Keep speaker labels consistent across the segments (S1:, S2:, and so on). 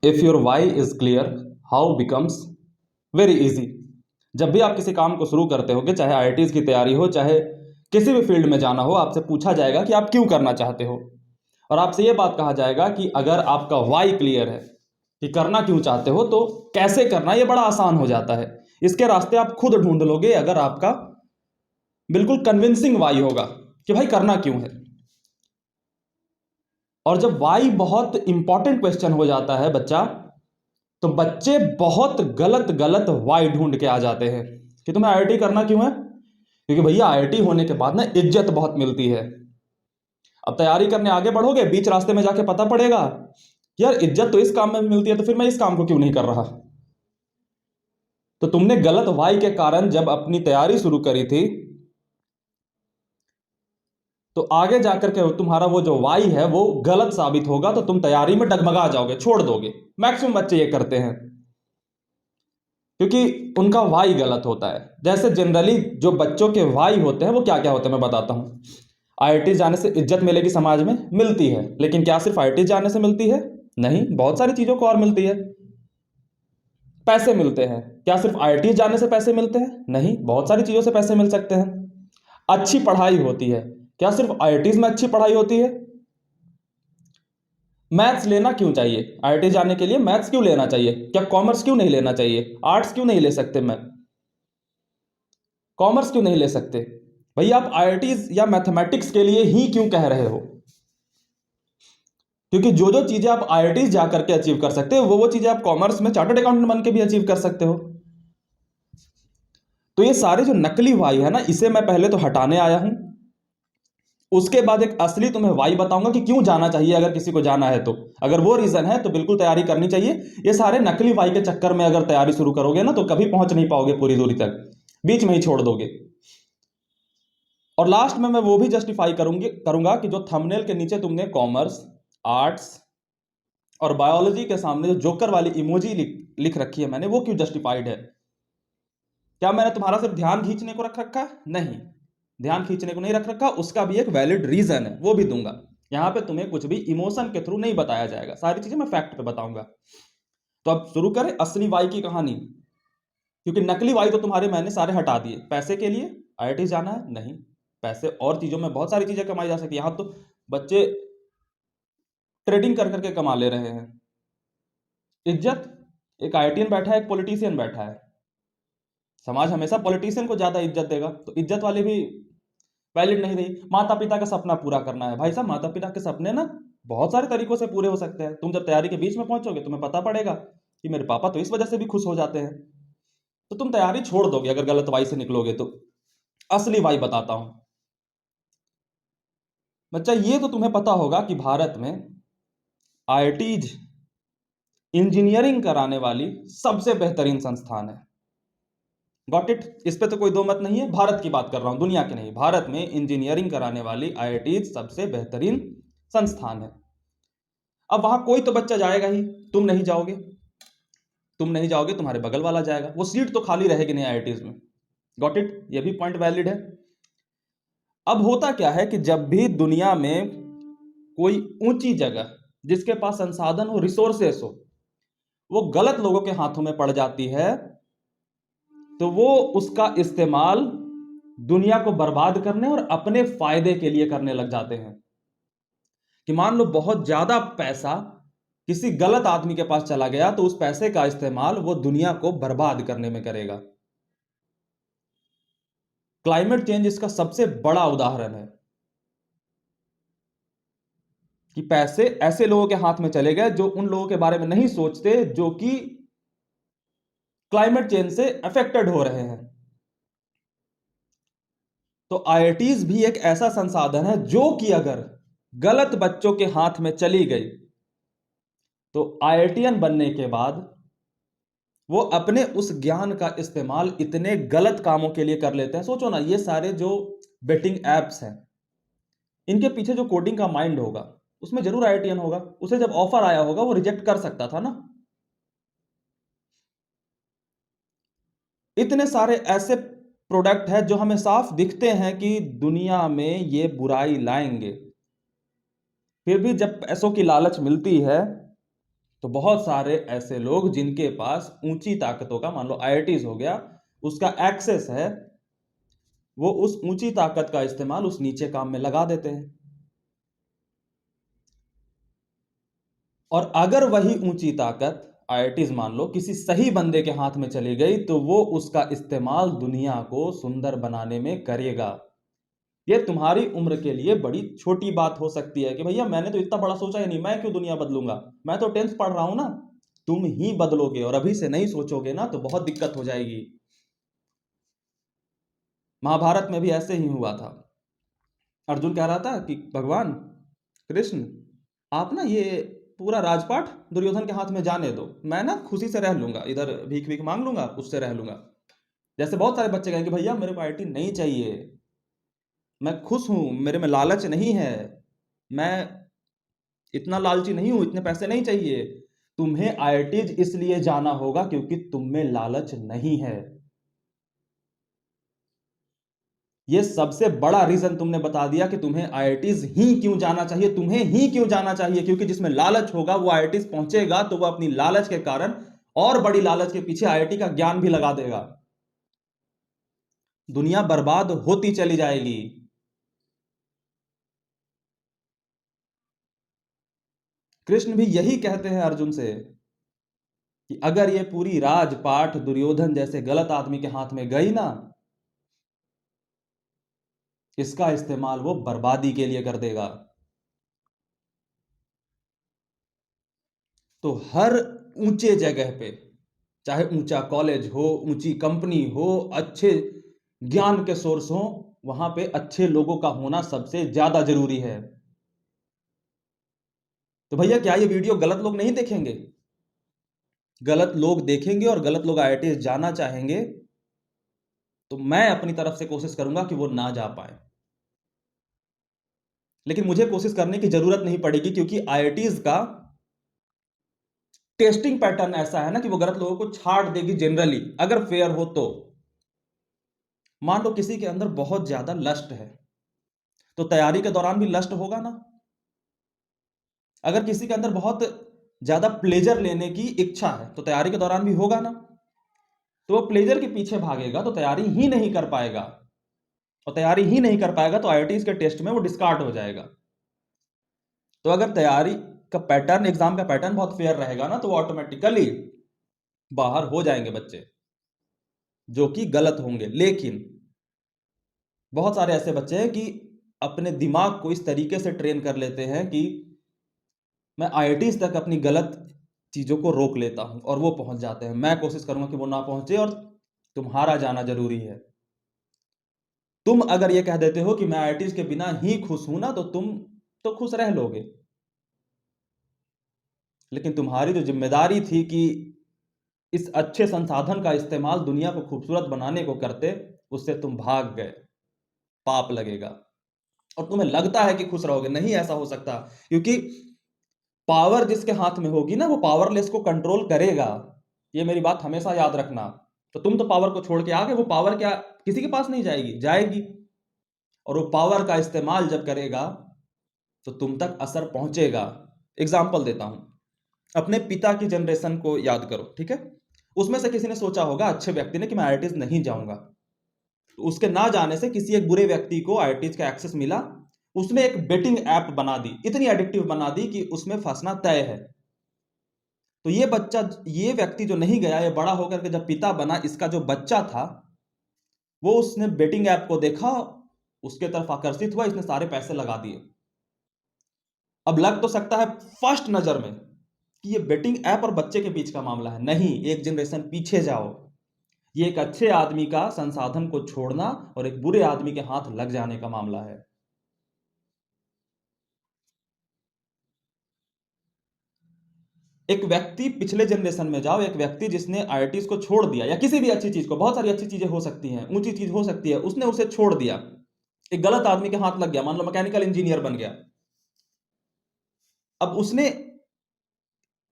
S1: If your Y is clear, how becomes very easy. जब भी आप किसी काम को शुरू करते होगे, चाहे आईआईटीज की तैयारी हो, चाहे किसी भी फील्ड में जाना हो, आपसे पूछा जाएगा कि आप क्यों करना चाहते हो, और आपसे यह बात कहा जाएगा कि अगर आपका वाई क्लियर है कि करना क्यों चाहते हो, तो कैसे करना यह बड़ा आसान हो जाता है। इसके रास्ते आप खुद ढूंढ लोगे अगर आपका बिल्कुल कन्विंसिंग वाई होगा कि भाई करना क्यों है। और जब वाई बहुत इंपॉर्टेंट क्वेश्चन हो जाता है बच्चा, तो बच्चे बहुत गलत गलत वाई ढूंढ के आ जाते हैं कि तुम्हें आईआईटी करना क्यों है, क्योंकि भैया आईआईटी होने के बाद ना इज्जत बहुत मिलती है। अब तैयारी करने आगे बढ़ोगे, बीच रास्ते में जाके पता पड़ेगा यार इज्जत तो इस काम में भी मिलती है, तो फिर मैं इस काम को क्यों नहीं कर रहा। तो तुमने गलत वाई के कारण जब अपनी तैयारी शुरू करी थी, तो आगे जाकर के तुम्हारा वो जो वाई है वो गलत साबित होगा, तो तुम तैयारी में डगमगा जाओगे, छोड़ दोगे। मैक्सिमम बच्चे ये करते हैं क्योंकि उनका वाई गलत होता है। जैसे जनरली जो बच्चों के वाई होते हैं वो क्या क्या होते हैं मैं बताता हूं। आईआईटी जाने से इज्जत मिलेगी समाज में, मिलती है, लेकिन क्या सिर्फ आईआईटी जाने से मिलती है? नहीं, बहुत सारी चीजों को और मिलती है। पैसे मिलते हैं, क्या सिर्फ आईआईटी जाने से पैसे मिलते हैं? नहीं, बहुत सारी चीजों से पैसे मिल सकते हैं। अच्छी पढ़ाई होती है, क्या सिर्फ आईआईटीज में अच्छी पढ़ाई होती है? मैथ्स लेना क्यों चाहिए आईआईटी जाने के लिए? मैथ्स क्यों लेना चाहिए? क्या कॉमर्स क्यों नहीं लेना चाहिए? आर्ट्स क्यों नहीं ले सकते? मैं कॉमर्स क्यों नहीं ले सकते? भैया आप आईआईटीज या मैथमेटिक्स के लिए ही क्यों कह रहे हो? क्योंकि जो जो चीजें आप आईआईटीज जाकर के अचीव कर सकते हो, वो चीजें आप कॉमर्स में चार्टर्ड अकाउंटेंट बन के भी अचीव कर सकते हो। तो ये सारे जो नकली वाई है ना, इसे मैं पहले तो हटाने आया हूं। उसके बाद एक असली तुम्हें वाई बताऊंगा कि क्यों जाना चाहिए, अगर किसी को जाना है तो। अगर वो रीजन है तो बिल्कुल तैयारी करनी चाहिए। ये सारे नकली वाई के चक्कर में अगर तैयारी शुरू करोगे ना, तो कभी पहुंच नहीं पाओगे पूरी दूरी तक, बीच में ही छोड़ दोगे। और लास्ट में मैं वो भी जस्टिफाई करूंगा कि जो थंबनेल के नीचे तुमने कॉमर्स, आर्ट्स और बायोलॉजी के सामने जो जोकर वाली इमोजी लिख रखी है मैंने, वो क्यों जस्टिफाइड है? क्या मैंने तुम्हारा सिर्फ ध्यान खींचने को रख रखा? नहीं, ध्यान खींचने को नहीं रख रखा, उसका भी एक वैलिड रीजन है, वो भी दूंगा। यहां पे तुम्हें कुछ भी इमोशन के थ्रू नहीं बताया जाएगा, सारी चीजें मैं फैक्ट पे बताऊंगा। तो अब शुरू करें असली वाई की कहानी, क्योंकि नकली वाई तो तुम्हारे मैंने सारे हटा दिए। पैसे के लिए आईआईटी जाना है? नहीं, पैसे और चीजों में बहुत सारी चीजें कमाई जा सकती है। यहां तो बच्चे ट्रेडिंग कर करके कमा ले रहे हैं। इज्जत, एक आईआईटीएन बैठा है, एक पॉलिटिशियन बैठा है, समाज हमेशा पॉलिटिशियन को ज्यादा इज्जत देगा, तो इज्जत वाली भी वैलिड नहीं रही। माता पिता का सपना पूरा करना है, भाई साहब माता पिता के सपने ना बहुत सारे तरीकों से पूरे हो सकते हैं। तुम जब तैयारी के बीच में पहुंचोगे तुम्हें पता पड़ेगा कि मेरे पापा तो इस वजह से भी खुश हो जाते हैं, तो तुम तैयारी छोड़ दोगे अगर गलत वाई से निकलोगे तो। असली वाई बताता हूं बच्चा। ये तो तुम्हें पता होगा कि भारत में आईआईटीज इंजीनियरिंग कराने वाली सबसे बेहतरीन संस्थान है। Got it? इस पे तो कोई दो मत नहीं है। भारत की बात कर रहा हूं, दुनिया की नहीं। भारत में इंजीनियरिंग कराने वाली आईआईटीज सबसे बेहतरीन संस्थान है। अब वहां कोई तो बच्चा जाएगा ही, तुम नहीं जाओगे। तुम नहीं जाओगे, तुम्हारे बगल वाला जाएगा, वो सीट तो खाली रहेगी नहीं आईआईटीज में। Got it? ये भी पॉइंट वैलिड है। अब होता क्या है कि जब भी दुनिया में कोई ऊंची जगह जिसके पास संसाधन हो, रिसोर्सेस हो, वो गलत लोगों के हाथों में पड़ जाती है, तो वो उसका इस्तेमाल दुनिया को बर्बाद करने और अपने फायदे के लिए करने लग जाते हैं। कि मान लो बहुत ज्यादा पैसा किसी गलत आदमी के पास चला गया, तो उस पैसे का इस्तेमाल वो दुनिया को बर्बाद करने में करेगा। क्लाइमेट चेंज इसका सबसे बड़ा उदाहरण है कि पैसे ऐसे लोगों के हाथ में चले गए जो उन लोगों के बारे में नहीं सोचते, जो कि क्लाइमेट चेंज से अफेक्टेड हो रहे हैं। तो आईआईटीज भी एक ऐसा संसाधन है जो कि अगर गलत बच्चों के हाथ में चली गई, तो आईआईटीएन बनने के बाद वो अपने उस ज्ञान का इस्तेमाल इतने गलत कामों के लिए कर लेते हैं। सोचो ना, ये सारे जो बेटिंग एप्स हैं, इनके पीछे जो कोडिंग का माइंड होगा उसमें जरूर आईआईटीएन होगा। उसे जब ऑफर आया होगा वो रिजेक्ट कर सकता था ना। इतने सारे ऐसे प्रोडक्ट हैं जो हमें साफ दिखते हैं कि दुनिया में ये बुराई लाएंगे, फिर भी जब पैसों की लालच मिलती है तो बहुत सारे ऐसे लोग जिनके पास ऊंची ताकतों का, मान लो आईआईटीज हो गया, उसका एक्सेस है, वो उस ऊंची ताकत का इस्तेमाल उस नीचे काम में लगा देते हैं। और अगर वही ऊंची ताकत आईआईटीज मान लो किसी सही बंदे के हाथ में चली गई, तो वो उसका इस्तेमाल दुनिया को सुंदर बनाने में करेगा। ये तुम्हारी उम्र के लिए बड़ी छोटी बात हो सकती है कि भैया मैंने तो इतना बड़ा सोचा ही नहीं, मैं क्यों दुनिया बदलूंगा, मैं तो 10th पढ़ रहा हूं ना। तुम ही बदलोगे, और अभी से नहीं सोचोगे ना तो बहुत दिक्कत हो जाएगी। महाभारत में भी ऐसे ही हुआ था। अर्जुन कह रहा था कि भगवान कृष्ण, आप ना ये पूरा राजपाट दुर्योधन के हाथ में जाने दो, मैं ना खुशी से रह लूंगा, इधर भीख भीख मांग लूंगा, उससे रह लूंगा। जैसे बहुत सारे बच्चे कहेंगे भैया मेरे को आईआईटी नहीं चाहिए, मैं खुश हूं, मेरे में लालच नहीं है, मैं इतना लालची नहीं हूं, इतने पैसे नहीं चाहिए। तुम्हें आईआईटीज इसलिए जाना होगा क्योंकि तुम में लालच नहीं है। ये सबसे बड़ा रीजन तुमने बता दिया कि तुम्हें आईआईटीज ही क्यों जाना चाहिए, तुम्हें ही क्यों जाना चाहिए, क्योंकि जिसमें लालच होगा वो आईआईटीज पहुंचेगा तो वो अपनी लालच के कारण और बड़ी लालच के पीछे आईआईटी का ज्ञान भी लगा देगा। दुनिया बर्बाद होती चली जाएगी। कृष्ण भी यही कहते हैं अर्जुन से कि अगर ये पूरी राजपाट दुर्योधन जैसे गलत आदमी के हाथ में गई ना, इसका इस्तेमाल वो बर्बादी के लिए कर देगा। तो हर ऊंचे जगह पे, चाहे ऊंचा कॉलेज हो, ऊंची कंपनी हो, अच्छे ज्ञान के सोर्स हो, वहां पे अच्छे लोगों का होना सबसे ज्यादा जरूरी है। तो भैया क्या ये वीडियो गलत लोग नहीं देखेंगे? गलत लोग देखेंगे और गलत लोग आईआईटी जाना चाहेंगे, तो मैं अपनी तरफ से कोशिश करूंगा कि वो ना जा पाए। लेकिन मुझे कोशिश करने की जरूरत नहीं पड़ेगी, क्योंकि आईआईटीज का टेस्टिंग पैटर्न ऐसा है ना कि वो गलत लोगों को छाड़ देगी जनरली, अगर फेयर हो तो। मान लो किसी के अंदर बहुत ज्यादा लस्ट है, तो तैयारी के दौरान भी लस्ट होगा ना। अगर किसी के अंदर बहुत ज्यादा प्लेजर लेने की इच्छा है, तो तैयारी के दौरान भी होगा ना। तो वो प्लेजर के पीछे भागेगा तो तैयारी ही नहीं कर पाएगा, और तैयारी ही नहीं कर पाएगा तो आईआईटीज के टेस्ट में वो डिस्कार्ड हो जाएगा। तो अगर तैयारी का पैटर्न, एग्जाम का पैटर्न बहुत फेयर रहेगा ना, तो वो ऑटोमेटिकली बाहर हो जाएंगे बच्चे, जो कि गलत होंगे। लेकिन बहुत सारे ऐसे बच्चे हैं कि अपने दिमाग को इस तरीके से ट्रेन कर लेते हैं कि मैं आईआईटीज तक अपनी गलत चीजों को रोक लेता हूं और वो पहुंच जाते हैं। मैं कोशिश करूंगा कि वो ना पहुंचे, और तुम्हारा जाना जरूरी है। तुम अगर ये कह देते हो कि मैं आईआईटीज के बिना ही खुश हूं ना, तो तुम तो खुश रह लोगे। लेकिन तुम्हारी जो जिम्मेदारी थी कि इस अच्छे संसाधन का इस्तेमाल दुनिया को खूबसूरत बनाने को करते, उससे तुम भाग गए, पाप लगेगा। और तुम्हें लगता है कि खुश रहोगे, नहीं ऐसा हो सकता, क्योंकि पावर जिसके हाथ में होगी ना, वो पावरलेस को कंट्रोल करेगा। ये मेरी बात हमेशा याद रखना। तो तुम तो पावर को छोड़ के आ गए, वो पावर क्या किसी के पास नहीं जाएगी? जाएगी। और वो पावर का इस्तेमाल जब करेगा तो तुम तक असर पहुंचेगा। एग्जाम्पल देता हूं, अपने पिता की जनरेशन को याद करो, ठीक है। उसमें से किसी ने सोचा होगा, अच्छे व्यक्ति ने, कि मैं आईआईटीज नहीं जाऊंगा। तो उसके ना जाने से किसी एक बुरे व्यक्ति को आईआईटीज का एक्सेस मिला, उसने एक बेटिंग ऐप बना दी, इतनी एडिक्टिव बना दी कि उसमें फंसना तय है। तो ये बच्चा, ये व्यक्ति जो नहीं गया, ये बड़ा होकर के जब पिता बना, इसका जो बच्चा था, वो उसने बेटिंग ऐप को देखा, उसके तरफ आकर्षित हुआ, इसने सारे पैसे लगा दिए। अब लग तो सकता है फर्स्ट नजर में कि ये बेटिंग ऐप और बच्चे के बीच का मामला है। नहीं, एक जनरेशन पीछे जाओ, ये एक अच्छे आदमी का संसाधन को छोड़ना और एक बुरे आदमी के हाथ लग जाने का मामला है। एक व्यक्ति पिछले जनरेशन में जाओ, एक व्यक्ति जिसने आईआईटीज को छोड़ दिया, या किसी भी अच्छी चीज को, बहुत सारी अच्छी चीजें हो सकती हैं, ऊंची चीज हो सकती है, उसने उसे छोड़ दिया, एक गलत आदमी के हाथ लग गया, मान लो मैकेनिकल इंजीनियर बन गया। अब उसने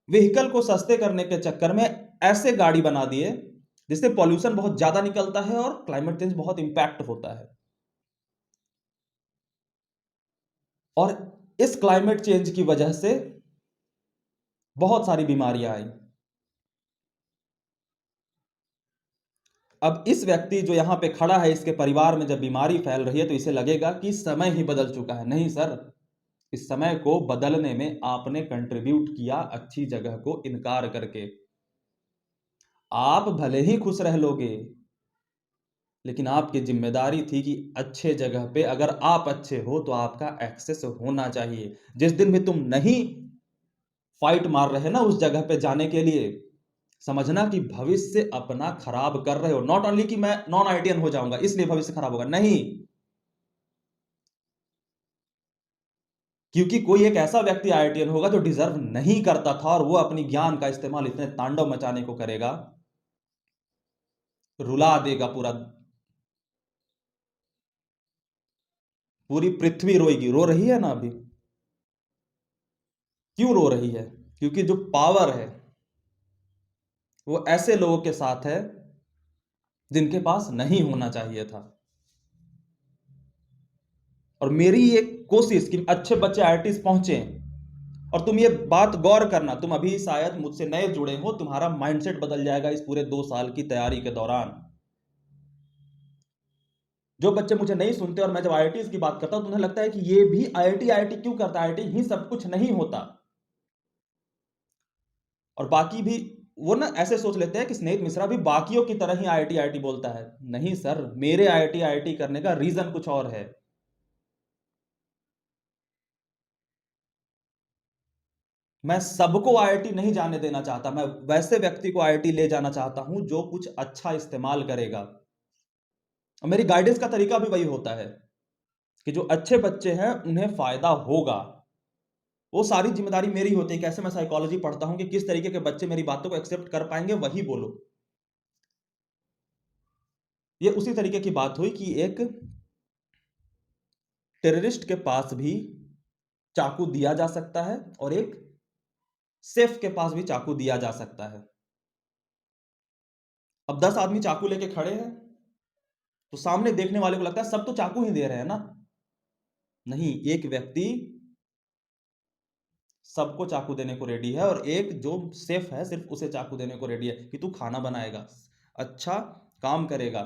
S1: व्हीकल को सस्ते करने के चक्कर में ऐसे गाड़ी बना दिए जिससे पॉल्यूशन बहुत ज्यादा निकलता है और क्लाइमेट चेंज बहुत इंपैक्ट होता है। और इस क्लाइमेट चेंज की वजह से बहुत सारी बीमारियां आई। अब इस व्यक्ति जो यहां पे खड़ा है, इसके परिवार में जब बीमारी फैल रही है तो इसे लगेगा कि समय ही बदल चुका है। नहीं सर, इस समय को बदलने में आपने कंट्रीब्यूट किया अच्छी जगह को इनकार करके। आप भले ही खुश रह लोगे, लेकिन आपकी जिम्मेदारी थी कि अच्छे जगह पे अगर आप अच्छे हो तो आपका एक्सेस होना चाहिए। जिस दिन भी तुम नहीं फाइट मार रहे ना उस जगह पे जाने के लिए, समझना कि भविष्य अपना खराब कर रहे हो। नॉट ओनली कि मैं नॉन आईटीएन हो जाऊंगा इसलिए भविष्य खराब होगा, नहीं। क्योंकि कोई एक ऐसा व्यक्ति आईआईटीएन होगा जो डिजर्व नहीं करता था, और वो अपनी ज्ञान का इस्तेमाल इतने तांडव मचाने को करेगा, रुला देगा पूरी पृथ्वी रोएगी। रो रही है ना अभी? क्यों रो रही है? क्योंकि जो पावर है वो ऐसे लोगों के साथ है जिनके पास नहीं होना चाहिए था। और मेरी एक कोशिश कि अच्छे बच्चे आईआईटी पहुंचे। और तुम ये बात गौर करना, तुम अभी शायद मुझसे नए जुड़े हो, तुम्हारा माइंडसेट बदल जाएगा इस पूरे 2 साल की तैयारी के दौरान। जो बच्चे मुझे नहीं सुनते और मैं जब आईआईटी की बात करता हूं तो उन्हें लगता है कि ये भी आईआईटी आईआईटी क्यों करता है, आईआईटी ही सब कुछ नहीं होता। और बाकी भी वो ना ऐसे सोच लेते हैं कि स्नेहित मिश्रा भी बाकियों की तरह ही आईआईटी आईआईटी बोलता है। नहीं सर, मेरे आईआईटी आईआईटी करने का रीजन कुछ और है। मैं सबको आईआईटी नहीं जाने देना चाहता, मैं वैसे व्यक्ति को आईआईटी ले जाना चाहता हूं जो कुछ अच्छा इस्तेमाल करेगा। और मेरी गाइडेंस का तरीका भी वही होता है कि जो अच्छे बच्चे हैं उन्हें फायदा होगा। वो सारी जिम्मेदारी मेरी होती है। कैसे मैं साइकोलॉजी पढ़ता हूं कि किस तरीके के बच्चे मेरी बातों को एक्सेप्ट कर पाएंगे, वही बोलो। ये उसी तरीके की बात हुई कि एक टेररिस्ट के पास भी चाकू दिया जा सकता है और एक सेफ के पास भी चाकू दिया जा सकता है। अब 10 आदमी चाकू लेके खड़े हैं तो सामने देखने वाले को लगता है सब तो चाकू ही दे रहे हैं ना। नहीं, एक व्यक्ति सबको चाकू देने को रेडी है और एक जो सेफ है सिर्फ उसे चाकू देने को रेडी है कि तू खाना बनाएगा, अच्छा काम करेगा।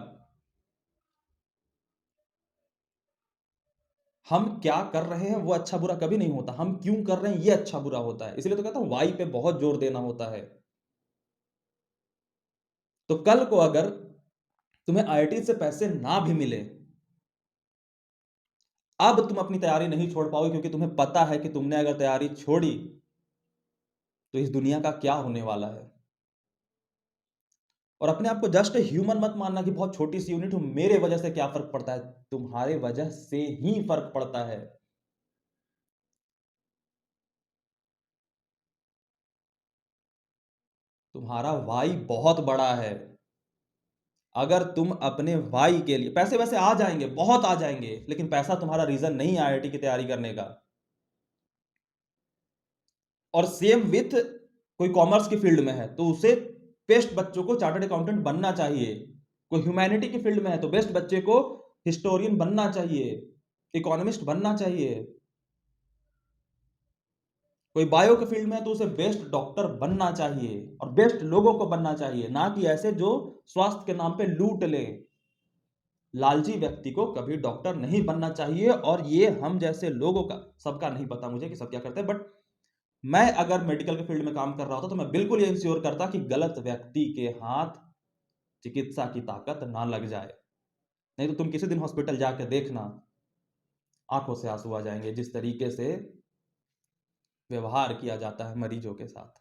S1: हम क्या कर रहे हैं वो अच्छा बुरा कभी नहीं होता, हम क्यों कर रहे हैं ये अच्छा बुरा होता है। इसलिए तो कहता हूं वाई पे बहुत जोर देना होता है। तो कल को अगर तुम्हें आईआईटी से पैसे ना भी मिले, अब तुम अपनी तैयारी नहीं छोड़ पाओगे, क्योंकि तुम्हें पता है कि तुमने अगर तैयारी छोड़ी तो इस दुनिया का क्या होने वाला है। और अपने आप को जस्ट ह्यूमन मत मानना कि बहुत छोटी सी यूनिट हूं, मेरे वजह से क्या फर्क पड़ता है। तुम्हारे वजह से ही फर्क पड़ता है। तुम्हारा वाई बहुत बड़ा है। अगर तुम अपने वाई के लिए, पैसे वैसे आ जाएंगे, बहुत आ जाएंगे, लेकिन पैसा तुम्हारा रीजन नहीं है आईआईटी की तैयारी करने का। और सेम विथ कोई कॉमर्स की फील्ड में है तो उसे बेस्ट बच्चों को चार्टर्ड अकाउंटेंट बनना चाहिए। कोई ह्यूमैनिटी की फील्ड में है तो बेस्ट बच्चे को हिस्टोरियन बनना चाहिए, इकोनॉमिस्ट बनना चाहिए। कोई बायो के फील्ड में है तो उसे बेस्ट डॉक्टर बनना चाहिए और बेस्ट लोगों को बनना चाहिए, ना कि ऐसे जो स्वास्थ्य के नाम पे लूट ले। लालची व्यक्ति को कभी डॉक्टर नहीं बनना चाहिए। और ये हम जैसे लोगों का, सबका नहीं पता मुझे कि सब क्या करते हैं, बट मैं अगर मेडिकल के फील्ड में काम कर रहा होता तो मैं बिल्कुल ये इंश्योर करता कि गलत व्यक्ति के हाथ चिकित्सा की ताकत ना लग जाए। नहीं तो तुम किसी दिन हॉस्पिटल जाके देखना, आंखों से आंसू आ जाएंगे जिस तरीके से व्यवहार किया जाता है मरीजों के साथ।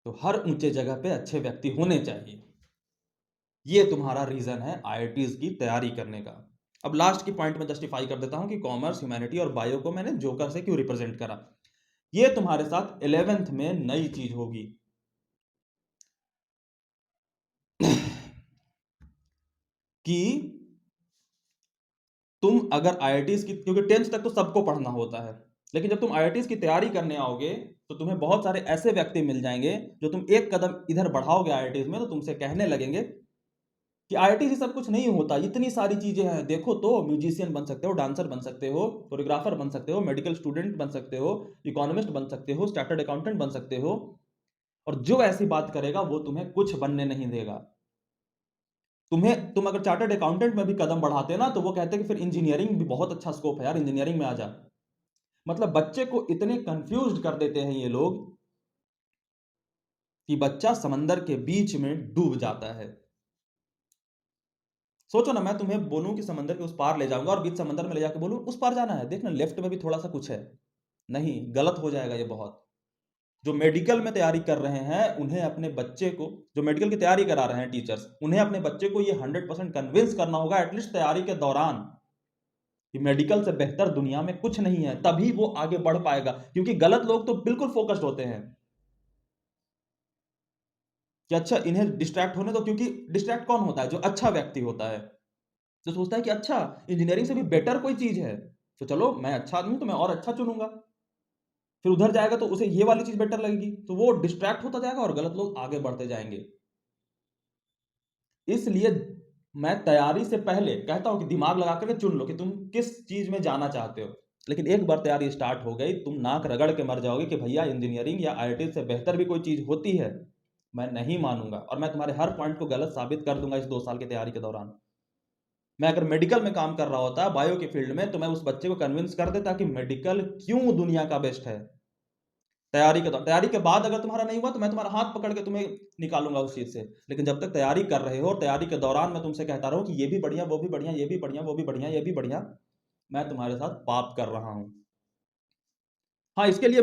S1: तो हर ऊंचे जगह पे अच्छे व्यक्ति होने चाहिए। ये तुम्हारा रीजन है आईआईटीज की तैयारी करने का। अब लास्ट की पॉइंट में जस्टिफाई कर देता हूं कि कॉमर्स, ह्यूमैनिटी और बायो को मैंने जोकर से क्यों रिप्रेजेंट करा। ये तुम्हारे साथ 11th में नई चीज होगी कि तुम अगर आईआईटीज की, क्योंकि 10th तक तो सबको पढ़ना होता है, लेकिन जब तुम आईआईटीज की तैयारी करने आओगे तो तुम्हें बहुत सारे ऐसे व्यक्ति मिल जाएंगे जो तुम एक कदम इधर बढ़ाओगे आईआईटीज में तो तुमसे कहने लगेंगे कि आईआईटी से सब कुछ नहीं होता, इतनी सारी चीजें हैं। देखो तो म्यूजिशियन बन सकते हो, डांसर बन सकते हो, कोरियोग्राफर बन सकते हो, मेडिकल स्टूडेंट बन सकते हो, इकोनॉमिस्ट बन सकते हो, चार्टर्ड अकाउंटेंट बन सकते हो। और जो ऐसी बात करेगा वो तुम्हें कुछ बनने नहीं देगा। तुम अगर चार्टर्ड अकाउंटेंट में भी कदम बढ़ाते ना तो वो कहते कि फिर इंजीनियरिंग भी बहुत अच्छा स्कोप है यार, इंजीनियरिंग में आ जा। मतलब बच्चे को इतने कंफ्यूज कर देते हैं ये लोग कि बच्चा समंदर के बीच में डूब जाता है। सोचो ना, मैं तुम्हें बोलूं कि समंदर के उस पार ले जाऊंगा और बीच समंदर में ले जाकर बोलूं उस पार जाना है, देखना लेफ्ट में भी थोड़ा सा कुछ है। नहीं, गलत हो जाएगा ये बहुत। जो मेडिकल में तैयारी कर रहे हैं उन्हें अपने बच्चे को, जो मेडिकल की तैयारी करा रहे हैं टीचर्स, उन्हें अपने बच्चे को ये 100% कन्विंस करना होगा एटलीस्ट तैयारी के दौरान कि मेडिकल से बेहतर दुनिया में कुछ नहीं है, तभी वो आगे बढ़ पाएगा। क्योंकि गलत लोग तो बिल्कुल फोकस्ड होते हैं कि अच्छा इन्हें डिस्ट्रैक्ट होने दो। क्योंकि डिस्ट्रैक्ट कौन होता है? जो अच्छा व्यक्ति होता है, जो सोचता है कि अच्छा इंजीनियरिंग से भी बेटर कोई चीज है, तो चलो मैं अच्छा आदमी हूं तो मैं और अच्छा चुनूंगा। फिर उधर जाएगा तो उसे ये वाली चीज बेटर लगेगी, तो वो डिस्ट्रैक्ट होता जाएगा और गलत लोग आगे बढ़ते जाएंगे। इसलिए मैं तैयारी से पहले कहता हूं कि दिमाग लगा करके चुन लो कि तुम किस चीज में जाना चाहते हो। लेकिन एक बार तैयारी स्टार्ट हो गई, तुम नाक रगड़ के मर जाओगे कि भैया इंजीनियरिंग या आईआईटी से बेहतर भी कोई चीज होती है। मैं नहीं मानूंगा और मैं तुम्हारे हर पॉइंट को गलत साबित कर दूंगा इस 2 साल की तैयारी के दौरान। मैं अगर मेडिकल में काम कर रहा होता, बायो के फील्ड में, तो मैं उस बच्चे को कन्विंस कर देता कि मेडिकल क्यों दुनिया का बेस्ट है। तैयारी के बाद अगर तुम्हारा नहीं हुआ तो मैं तुम्हारा हाथ पकड़ के तुम्हें निकालूंगा उस चीज से। लेकिन जब तक तैयारी कर रहे हो और तैयारी के दौरान मैं तुमसे कहता रहूं कि ये भी बढ़िया, वो भी बढ़िया, ये भी बढ़िया, वो भी बढ़िया, ये भी बढ़िया, मैं तुम्हारे साथ पाप कर रहा हूं। हाँ, इसके लिए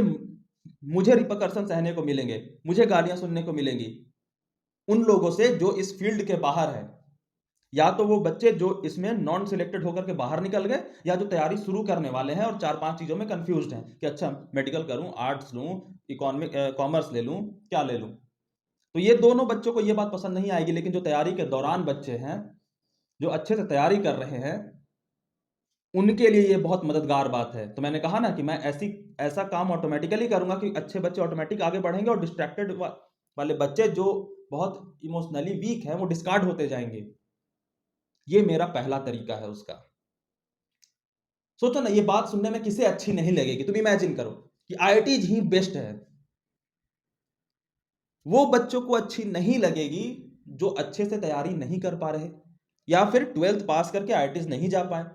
S1: मुझे रिपरकशन सहने को मिलेंगे, मुझे गालियां सुनने को मिलेंगी उन लोगों से जो इस फील्ड के बाहर है। या तो वो बच्चे जो इसमें नॉन सिलेक्टेड होकर के बाहर निकल गए, या जो तैयारी शुरू करने वाले हैं और 4-5 चीजों में कंफ्यूज्ड हैं कि अच्छा मेडिकल करूं, आर्ट्स लूं, इकोनॉमिक कॉमर्स ले लूं, क्या ले लूं। तो ये दोनों बच्चों को ये बात पसंद नहीं आएगी। लेकिन जो तैयारी के दौरान बच्चे हैं, जो अच्छे से तैयारी कर रहे हैं, उनके लिए ये बहुत मददगार बात है। तो मैंने कहा ना कि मैं ऐसा काम ऑटोमेटिकली करूंगा कि अच्छे बच्चे ऑटोमेटिक आगे बढ़ेंगे और डिस्ट्रैक्टेड वाले बच्चे जो बहुत इमोशनली वीक हैं वो डिस्कार्ड होते जाएंगे। ये मेरा पहला तरीका है उसका। सोचो ना, ये बात सुनने में किसे अच्छी नहीं लगेगी? तुम इमेजिन करो कि आईआईटी ही बेस्ट है। वो बच्चों को अच्छी नहीं लगेगी जो अच्छे से तैयारी नहीं कर पा रहे, या फिर 12th पास करके आईआईटी नहीं जा पाए,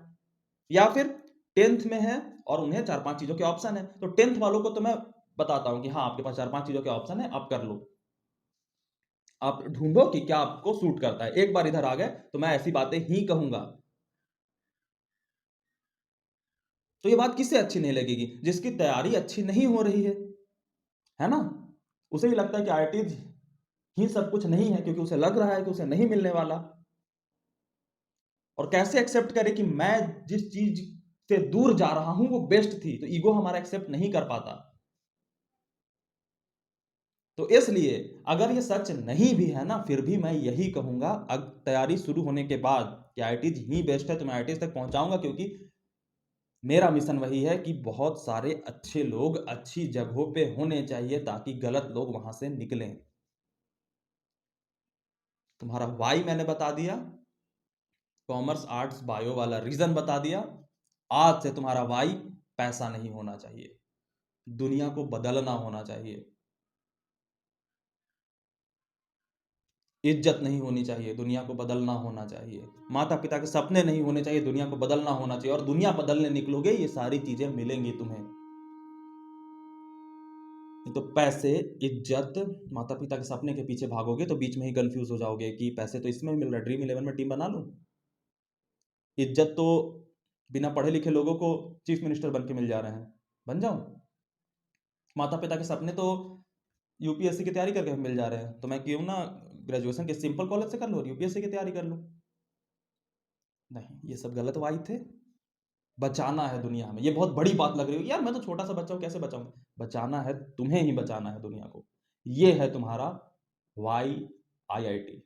S1: या फिर 10th में है और उन्हें 4-5 चीजों के ऑप्शन है। तो 10th वालों को तो मैं बताता हूं कि हाँ, आपके पास 4-5 चीजों के ऑप्शन है, आप कर लो। आप ढूंढो कि क्या आपको सूट करता है। एक बार इधर आ गए तो मैं ऐसी बातें ही कहूंगा। तो ये बात किससे अच्छी नहीं लगेगी? जिसकी तैयारी अच्छी नहीं हो रही है ना? उसे भी लगता है कि आईआईटी ही सब कुछ नहीं है, क्योंकि उसे लग रहा है कि उसे नहीं मिलने वाला। और कैसे एक्सेप्ट करे कि मैं जिस चीज से दूर जा रहा हूं वो बेस्ट थी? तो ईगो हमारा एक्सेप्ट नहीं कर पाता। तो इसलिए अगर ये सच नहीं भी है ना, फिर भी मैं यही कहूंगा तैयारी शुरू होने के बाद कि आईआईटी ही बेस्ट है, तो मैं आईआईटी तक पहुंचाऊंगा। क्योंकि मेरा मिशन वही है कि बहुत सारे अच्छे लोग अच्छी जगहों पे होने चाहिए ताकि गलत लोग वहां से निकलें। तुम्हारा वाई मैंने बता दिया, कॉमर्स आर्ट्स बायो वाला रीजन बता दिया। आज से तुम्हारा वाई पैसा नहीं होना चाहिए, दुनिया को बदलना होना चाहिए। इज्जत नहीं होनी चाहिए, दुनिया को बदलना होना चाहिए। माता पिता के सपने नहीं होने चाहिए, दुनिया को बदलना होना चाहिए। और दुनिया बदलने निकलोगे, ये सारी चीजें मिलेंगी तुम्हें। तो पैसे, इज्जत, माता पिता के सपने के पीछे भागोगे तो बीच में ही कंफ्यूज हो जाओगे कि पैसे तो इसमें मिल रहा है, ड्रीम 11 में टीम बना लूं। इज्जत तो बिना पढ़े लिखे लोगों को चीफ मिनिस्टर बन के मिल जा रहे हैं, बन जाऊं। माता पिता के सपने तो यूपीएससी की तैयारी करके मिल जा रहे हैं, तो मैं क्यों ना ग्रेजुएशन के सिंपल कॉलेज से कर लूं और यूपीएससी की तैयारी कर लूं। नहीं, ये सब गलत वाई थे। बचाना है दुनिया में, ये बहुत बड़ी बात लग रही है यार, मैं तो छोटा सा बच्चा हूं, कैसे बचाऊंगा? बचाना है, तुम्हें ही बचाना है दुनिया को। ये है तुम्हारा वाई आईआईटी।